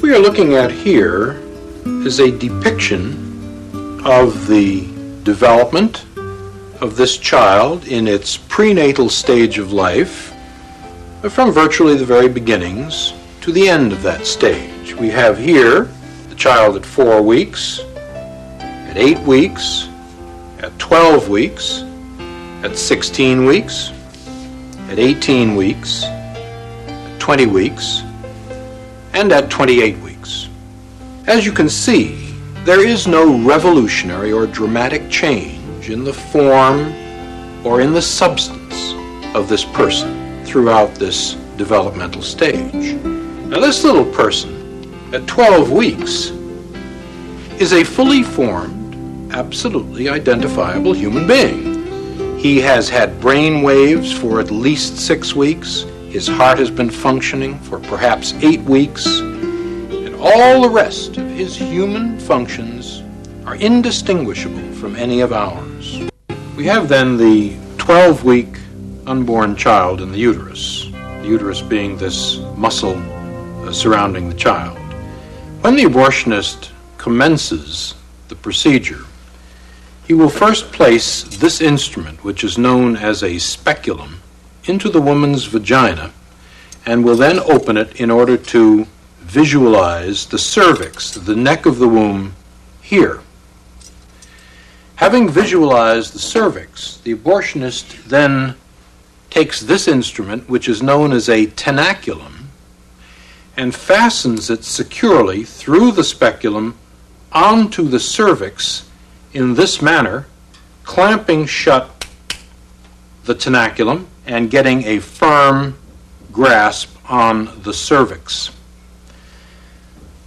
What we are looking at here is a depiction of the development of this child in its prenatal stage of life, from virtually the very beginnings to the end of that stage. We have here the child at 4 weeks, at 8 weeks, at 12 weeks, at 16 weeks, at 18 weeks, at 20 weeks, and at 28 weeks. As you can see, there is no revolutionary or dramatic change in the form or in the substance of this person throughout this developmental stage. Now, this little person at 12 weeks is a fully formed, absolutely identifiable human being. He has had brain waves for at least 6 weeks. His heart has been functioning for perhaps 8 weeks. And all the rest of his human functions are indistinguishable from any of ours. We have then the 12-week unborn child in the uterus being this muscle surrounding the child. When the abortionist commences the procedure, he will first place this instrument, which is known as a speculum, into the woman's vagina, and will then open it in order to visualize the cervix, the neck of the womb, here. Having visualized the cervix, the abortionist then takes this instrument, which is known as a tenaculum, and fastens it securely through the speculum onto the cervix in this manner, clamping shut the tenaculum and getting a firm grasp on the cervix.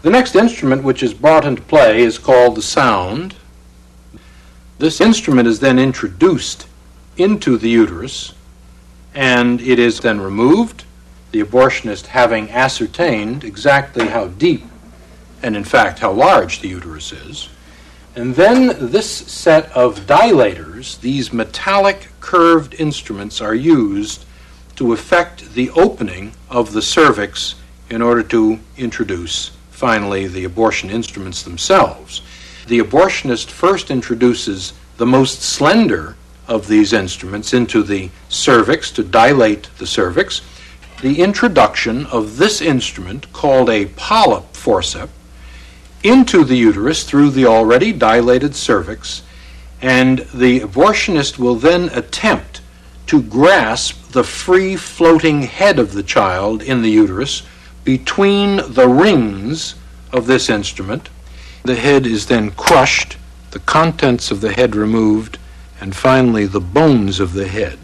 The next instrument which is brought into play is called the sound. This instrument is then introduced into the uterus, and it is then removed, the abortionist having ascertained exactly how deep and in fact how large the uterus is. And then this set of dilators, these metallic curved instruments, are used to effect the opening of the cervix in order to introduce, finally, the abortion instruments themselves. The abortionist first introduces the most slender of these instruments into the cervix to dilate the cervix. The introduction of this instrument, called a polyp forceps, into the uterus through the already dilated cervix, and the abortionist will then attempt to grasp the free-floating head of the child in the uterus between the rings of this instrument. The head is then crushed, the contents of the head removed, and finally the bones of the head.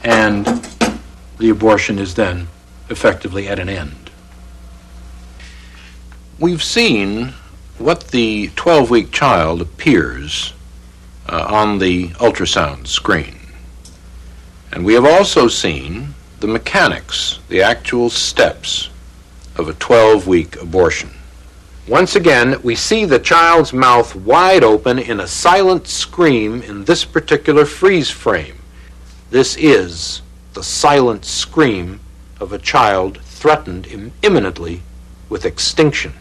And the abortion is then effectively at an end. We've seen what the 12-week child appears on the ultrasound screen. And we have also seen the mechanics, the actual steps of a 12-week abortion. Once again, we see the child's mouth wide open in a silent scream in this particular freeze frame. This is the silent scream of a child threatened imminently with extinction.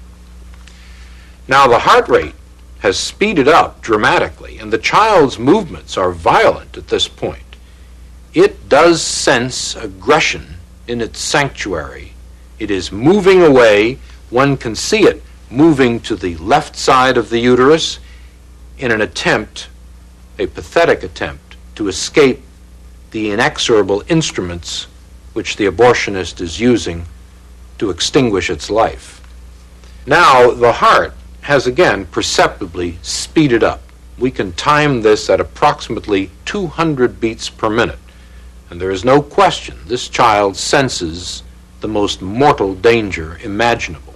Now, the heart rate has speeded up dramatically, and the child's movements are violent at this point. It does sense aggression in its sanctuary. It is moving away. One can see it moving to the left side of the uterus in an attempt, a pathetic attempt, to escape the inexorable instruments which the abortionist is using to extinguish its life. Now, the heart has again perceptibly speeded up. We can time this at approximately 200 beats per minute. And there is no question this child senses the most mortal danger imaginable.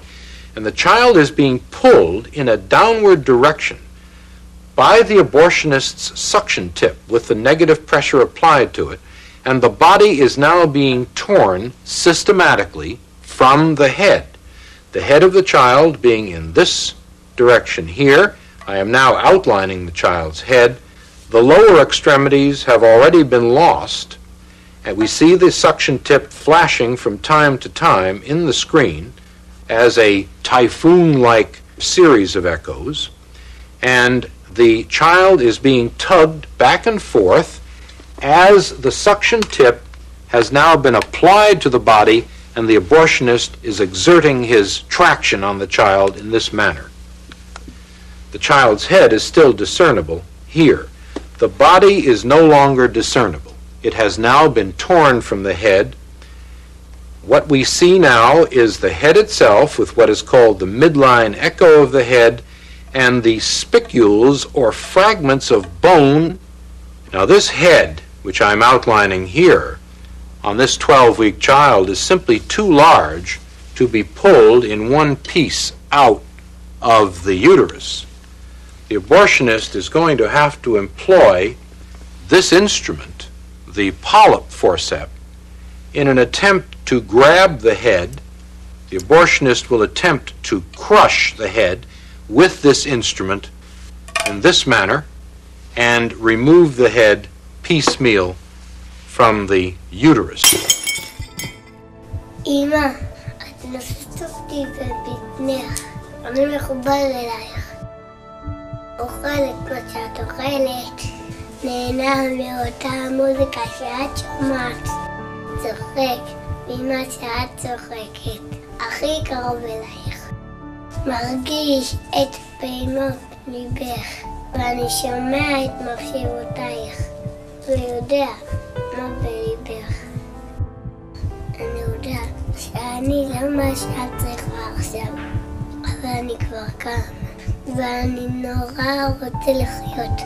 And the child is being pulled in a downward direction by the abortionist's suction tip with the negative pressure applied to it, and the body is now being torn systematically from the head of the child being in this direction here. I am now outlining the child's head. The lower extremities have already been lost, and we see the suction tip flashing from time to time in the screen as a typhoon-like series of echoes, and the child is being tugged back and forth as the suction tip has now been applied to the body, and the abortionist is exerting his traction on the child in this manner. The child's head is still discernible here. The body is no longer discernible. It has now been torn from the head. What we see now is the head itself with what is called the midline echo of the head and the spicules or fragments of bone. Now this head, which I'm outlining here, on this 12-week child is simply too large to be pulled in one piece out of the uterus. The abortionist is going to have to employ this instrument, the polyp forceps, in an attempt to grab the head. The abortionist will attempt to crush the head with this instrument in this manner and remove the head piecemeal from the uterus. אמא, את נושאת אותי בבטנך, אני מחובר אלייך. אוכל את מה שאת אוכלת, נהנה מאותה מוזיקה שאת שומעת, צוחק ממה שאת צוחקת, הכי קרוב אלייך. מרגיש את פעימות ליבך, ואני שומע את מחשבותייך, ויודע מה בליבך. אני יודע שאני לא מה שאת צריכה עכשיו, אבל אני כבר כאן, ואני נורא רוצה לחיות.